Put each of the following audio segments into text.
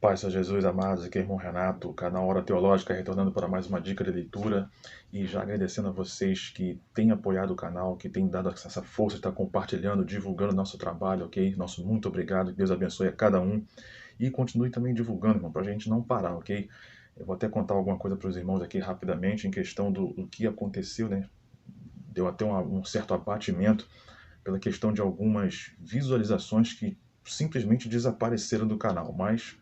Paz seja Jesus, amados, aqui é o irmão Renato, canal Hora Teológica, retornando para mais uma dica de leitura e já agradecendo a vocês que têm apoiado o canal, que têm dado essa força, está compartilhando, divulgando nosso trabalho, ok? Nosso muito obrigado, que Deus abençoe a cada um e continue também divulgando, irmão, para a gente não parar, ok? Eu vou até contar alguma coisa para os irmãos aqui rapidamente em questão do que aconteceu, né? Deu até um certo abatimento pela questão de algumas visualizações que simplesmente desapareceram do canal, mas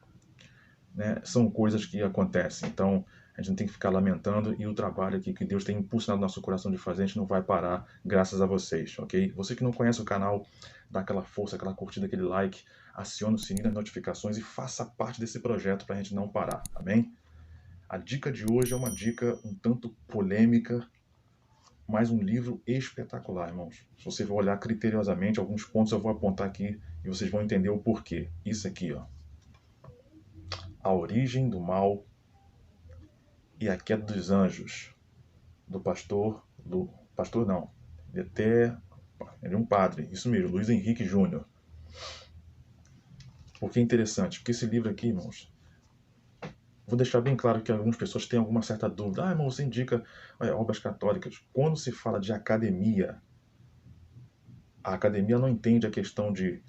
né, são coisas que acontecem. Então, a gente não tem que ficar lamentando e o trabalho aqui que Deus tem impulsionado nosso coração de fazer, a gente não vai parar graças a vocês, ok? Você que não conhece o canal, dá aquela força, aquela curtida, aquele like, acione o sininho das notificações e faça parte desse projeto para a gente não parar, amém? A dica de hoje é uma dica um tanto polêmica, mas um livro espetacular, irmãos. Se você for olhar criteriosamente, alguns pontos eu vou apontar aqui e vocês vão entender o porquê. Isso aqui, ó. A Origem do Mal e a Queda dos Anjos, do pastor não, ele é um padre, isso mesmo, Luiz Henrique Júnior. Por que é interessante? Porque esse livro aqui, irmãos, vou deixar bem claro que algumas pessoas têm alguma certa dúvida. Ah, irmão, você indica obras católicas. Quando se fala de academia, a academia não entende a questão de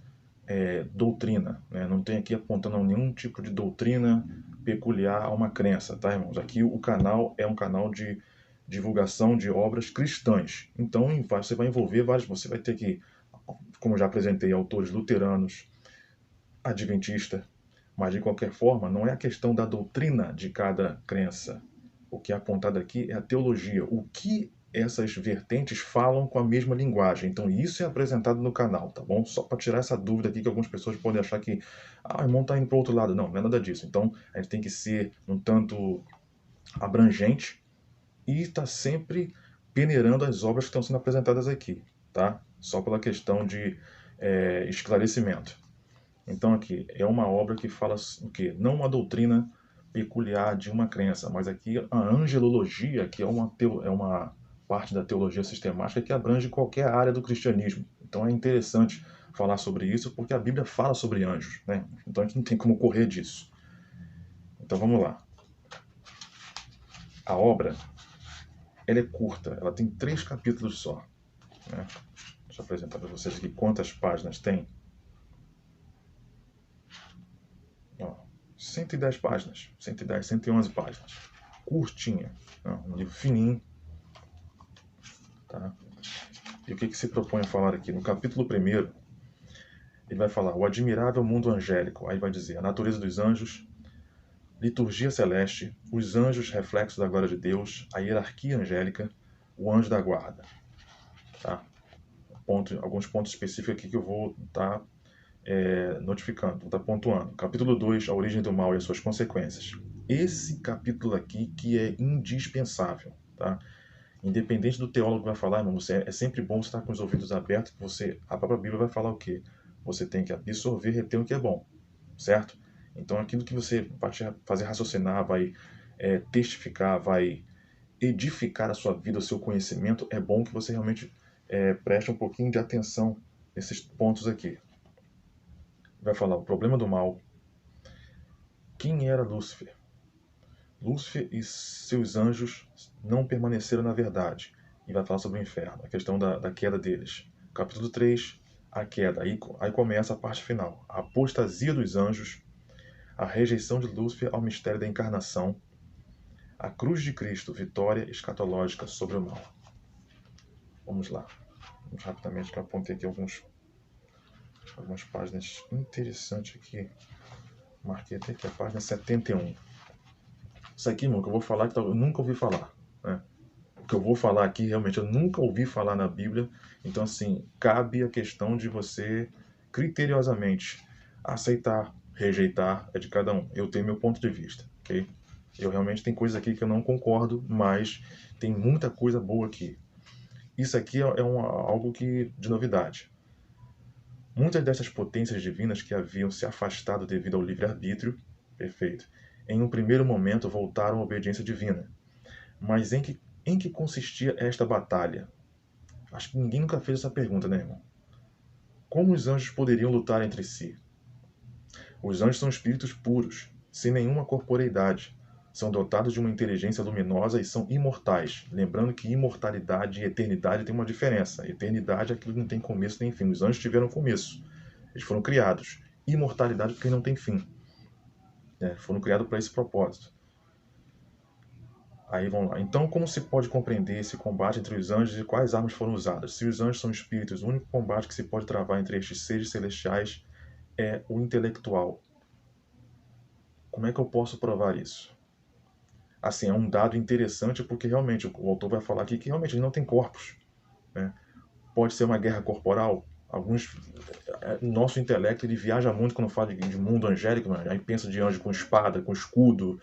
doutrina, né? Não tem aqui apontando nenhum tipo de doutrina peculiar a uma crença, tá, irmãos? Aqui o canal é um canal de divulgação de obras cristãs. Então você vai envolver vários, você vai ter que, como eu já apresentei, autores luteranos, adventista, mas de qualquer forma não é a questão da doutrina de cada crença. O que é apontado aqui é a teologia, o que essas vertentes falam com a mesma linguagem. Então isso é apresentado no canal, tá bom? Só para tirar essa dúvida aqui que algumas pessoas podem achar que o irmão está indo para o outro lado. Não, não é nada disso. Então a gente tem que ser um tanto abrangente e está sempre peneirando as obras que estão sendo apresentadas aqui, tá? Só pela questão de esclarecimento. Então aqui é uma obra que fala o quê? Não uma doutrina peculiar de uma crença, mas aqui a angelologia, que é uma parte da teologia sistemática que abrange qualquer área do cristianismo. Então é interessante falar sobre isso porque a Bíblia fala sobre anjos, né? Então a gente não tem como correr disso. Então vamos lá. A obra, ela é curta, ela tem 3 capítulos só, né? Deixa eu apresentar para vocês aqui quantas páginas tem. 110 páginas, 110, 111 páginas. Curtinha, um livro fininho. Tá? E o que se propõe a falar aqui? No capítulo 1, ele vai falar o admirável mundo angélico. Aí vai dizer a natureza dos anjos, liturgia celeste, os anjos reflexos da glória de Deus, a hierarquia angélica, o anjo da guarda. Tá? Alguns pontos específicos aqui que eu vou estar notificando, vou estar pontuando. Capítulo 2, a origem do mal e as suas consequências. Esse capítulo aqui que é indispensável, tá? Independente do teólogo que vai falar, irmão, é sempre bom você estar com os ouvidos abertos, que a própria Bíblia vai falar o quê? Você tem que absorver, reter o que é bom, certo? Então aquilo que você vai te fazer raciocinar, vai testificar, vai edificar a sua vida, o seu conhecimento, é bom que você realmente preste um pouquinho de atenção nesses pontos aqui. Vai falar o problema do mal. Quem era Lúcifer? Lúcifer e seus anjos não permaneceram na verdade. E vai falar sobre o inferno, a questão da queda deles. Capítulo 3, a queda. Aí começa a parte final. A apostasia dos anjos, a rejeição de Lúcifer ao mistério da encarnação, a cruz de Cristo, vitória escatológica sobre o mal. Vamos lá. Vamos rapidamente, que eu apontei aqui algumas páginas interessantes aqui. Marquei até aqui a página 71. Isso aqui, irmão, que eu vou falar que eu nunca ouvi falar, né? O que eu vou falar aqui, realmente, eu nunca ouvi falar na Bíblia. Então, assim, cabe a questão de você, criteriosamente, aceitar, rejeitar, é de cada um. Eu tenho meu ponto de vista, ok? Eu realmente tenho coisas aqui que eu não concordo, mas tem muita coisa boa aqui. Isso aqui é algo de novidade. Muitas dessas potências divinas que haviam se afastado devido ao livre-arbítrio, perfeito, em um primeiro momento voltaram à obediência divina. Mas em que consistia esta batalha? Acho que ninguém nunca fez essa pergunta, né, irmão? Como os anjos poderiam lutar entre si? Os anjos são espíritos puros, sem nenhuma corporeidade. São dotados de uma inteligência luminosa e são imortais. Lembrando que imortalidade e eternidade tem uma diferença. Eternidade é aquilo que não tem começo nem fim. Os anjos tiveram começo. Eles foram criados. Imortalidade porque não tem fim. Foram criados para esse propósito. Aí vamos lá. Então, como se pode compreender esse combate entre os anjos e quais armas foram usadas? Se os anjos são espíritos, o único combate que se pode travar entre estes seres celestiais é o intelectual. Como é que eu posso provar isso? Assim, é um dado interessante porque realmente o autor vai falar aqui que realmente ele não tem corpos. Né? Pode ser uma guerra corporal. Nosso intelecto ele viaja muito quando fala de mundo angélico, né? Aí pensa de anjo com espada, com escudo,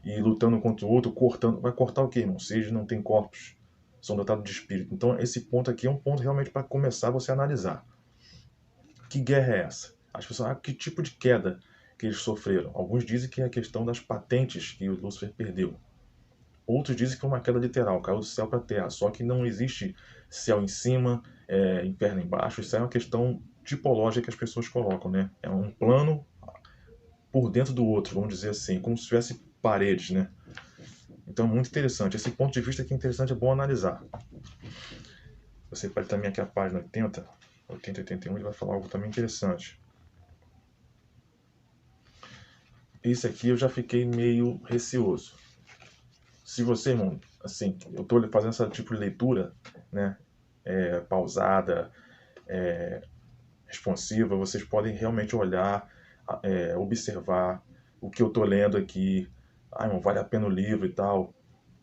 e lutando contra o outro, cortando. Vai cortar o quê, irmão? Se eles não têm corpos, são dotados de espírito. Então, esse ponto aqui é um ponto realmente para começar você a analisar. Que guerra é essa? As pessoas, que tipo de queda que eles sofreram? Alguns dizem que é a questão das patentes que o Lúcifer perdeu. Outros dizem que foi uma queda literal, caiu do céu para a terra. Só que não existe céu em cima, inferno embaixo. Isso é uma questão tipológica que as pessoas colocam, né? É um plano por dentro do outro, vamos dizer assim, como se tivesse paredes, né? Então, muito interessante. Esse ponto de vista aqui é interessante, é bom analisar. Você pode também aqui a página 80, 81, ele vai falar algo também interessante. Esse aqui eu já fiquei meio receoso. Se você, irmão, assim, eu estou fazendo esse tipo de leitura, né, pausada, responsiva, vocês podem realmente olhar, observar o que eu estou lendo aqui. Irmão, vale a pena o livro e tal.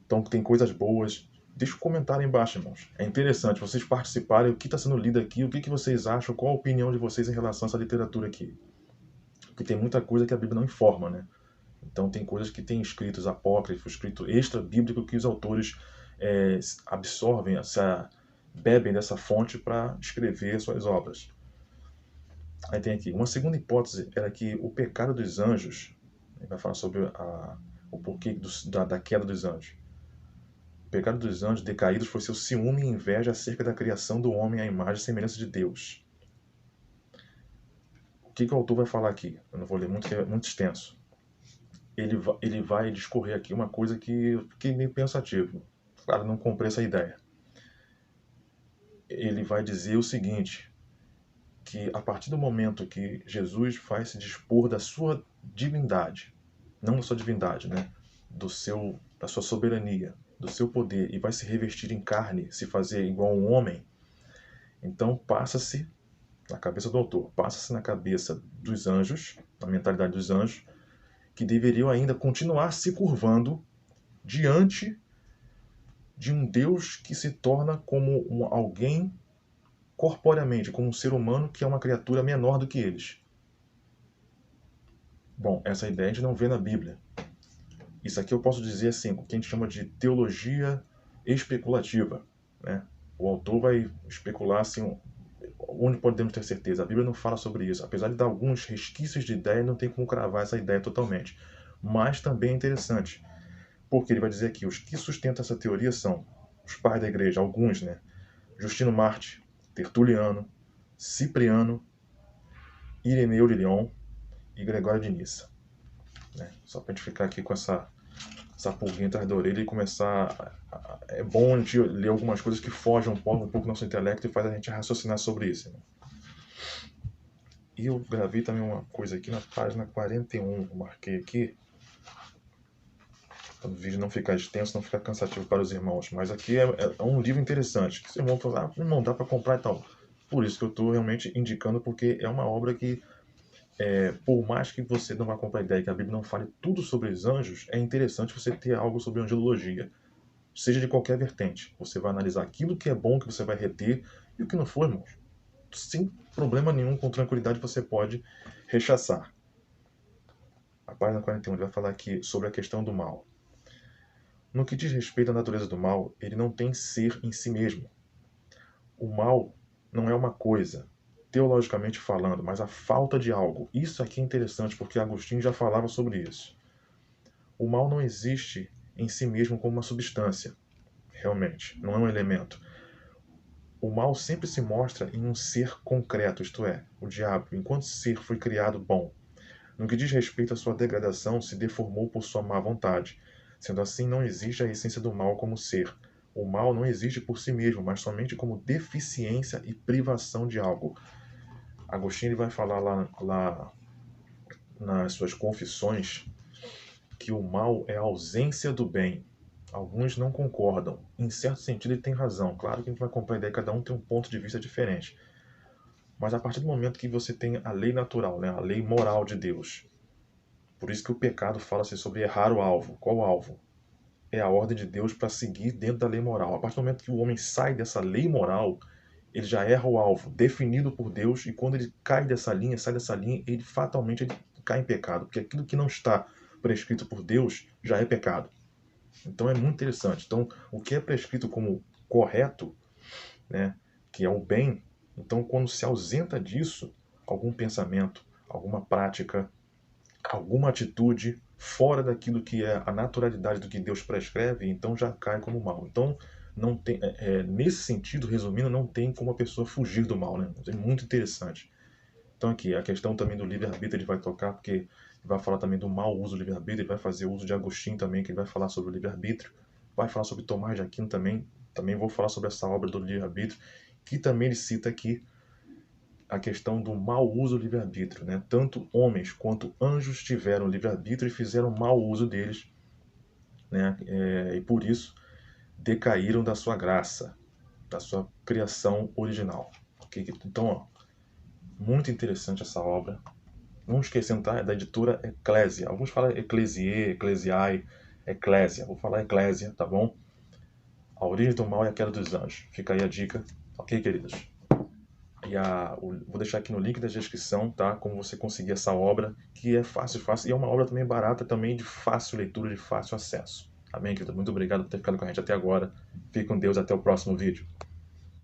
Então tem coisas boas. Deixa um comentário aí embaixo, irmãos. É interessante vocês participarem, o que está sendo lido aqui, o que vocês acham, qual a opinião de vocês em relação a essa literatura aqui. Porque tem muita coisa que a Bíblia não informa, né? Então tem coisas que tem escritos apócrifos, escrito extra-bíblico que os autores absorvem, bebem dessa fonte para escrever suas obras. Aí tem aqui, uma segunda hipótese era que o pecado dos anjos, ele vai falar sobre o porquê da queda dos anjos. O pecado dos anjos decaídos foi seu ciúme e inveja acerca da criação do homem à imagem e semelhança de Deus. O que o autor vai falar aqui? Eu não vou ler muito, porque é muito extenso. Ele vai discorrer aqui uma coisa que fiquei meio pensativo. Claro, não comprei essa ideia. Ele vai dizer o seguinte, que a partir do momento que Jesus faz se dispor da sua divindade, não da sua divindade, né? Da sua soberania, do seu poder, e vai se revestir em carne, se fazer igual a um homem, então passa-se, na cabeça do autor, passa-se na cabeça dos anjos, na mentalidade dos anjos, que deveriam ainda continuar se curvando diante de um Deus que se torna como alguém corporeamente, como um ser humano que é uma criatura menor do que eles. Bom, essa ideia a gente não vê na Bíblia. Isso aqui eu posso dizer assim, o que a gente chama de teologia especulativa, né? O autor vai especular assim, onde podemos ter certeza. A Bíblia não fala sobre isso. Apesar de dar alguns resquícios de ideia, não tem como cravar essa ideia totalmente. Mas também é interessante, porque ele vai dizer aqui, os que sustentam essa teoria são os pais da igreja, alguns, né? Justino Marte, Tertuliano, Cipriano, Ireneu de Lyon e Gregório de Nissa. Né? Só para a gente ficar aqui com essa pulguinha atrás da orelha e começar... É bom a gente ler algumas coisas que fogem um pouco do nosso intelecto e faz a gente raciocinar sobre isso. Né? E eu gravei também uma coisa aqui na página 41, eu marquei aqui, para o vídeo não ficar extenso, não ficar cansativo para os irmãos. Mas aqui é um livro interessante, que os irmãos falam, não dá para comprar e tal. Por isso que eu estou realmente indicando, porque é uma obra que, por mais que você não vá comprar a ideia que a Bíblia não fale tudo sobre os anjos, é interessante você ter algo sobre angelologia. Seja de qualquer vertente. Você vai analisar aquilo que é bom, que você vai reter, e o que não for, irmãos, sem problema nenhum, com tranquilidade, você pode rechaçar. A página 41 ele vai falar aqui sobre a questão do mal. No que diz respeito à natureza do mal, ele não tem ser em si mesmo. O mal não é uma coisa, teologicamente falando, mas a falta de algo. Isso aqui é interessante porque Agostinho já falava sobre isso. O mal não existe em si mesmo como uma substância, realmente, não é um elemento. O mal sempre se mostra em um ser concreto, isto é, o diabo, enquanto ser foi criado bom. No que diz respeito à sua degradação, se deformou por sua má vontade. Sendo assim, não existe a essência do mal como ser. O mal não existe por si mesmo, mas somente como deficiência e privação de algo. Agostinho ele vai falar lá nas suas confissões que o mal é a ausência do bem. Alguns não concordam. Em certo sentido, ele tem razão. Claro que a gente vai compreender, cada um tem um ponto de vista diferente. Mas a partir do momento que você tem a lei natural, né, a lei moral de Deus, por isso que o pecado fala-se sobre errar o alvo. Qual o alvo? É a ordem de Deus para seguir dentro da lei moral. A partir do momento que o homem sai dessa lei moral, ele já erra o alvo, definido por Deus, e quando ele cai dessa linha, sai dessa linha, ele fatalmente ele cai em pecado, porque aquilo que não está prescrito por Deus já é pecado. Então é muito interessante. Então, o que é prescrito como correto, né, que é o bem, então quando se ausenta disso, algum pensamento, alguma prática, alguma atitude fora daquilo que é a naturalidade do que Deus prescreve, então já cai como mal. Então, não tem, nesse sentido, resumindo, não tem como a pessoa fugir do mal, né? É muito interessante. Então aqui, a questão também do livre-arbítrio ele vai tocar, porque ele vai falar também do mau uso do livre-arbítrio, ele vai fazer uso de Agostinho também, que ele vai falar sobre o livre-arbítrio, vai falar sobre Tomás de Aquino também vou falar sobre essa obra do livre-arbítrio, que também ele cita aqui a questão do mau uso do livre-arbítrio, né? Tanto homens quanto anjos tiveram livre-arbítrio e fizeram mau uso deles, né? E por isso decaíram da sua graça, da sua criação original. Okay? Então, ó, muito interessante essa obra. Não esquecendo, tá? É da editora Eclésia. Alguns falam Eclesiae, Eclesiae, Eclésia. Vou falar Eclésia, tá bom? A origem do mal é a queda dos anjos. Fica aí a dica. Ok, queridos? Vou deixar aqui no link da descrição, tá? Como você conseguir essa obra, que é fácil, e é uma obra também barata, também de fácil leitura, de fácil acesso. Amém, querido? Muito obrigado por ter ficado com a gente até agora. Fique com Deus, até o próximo vídeo.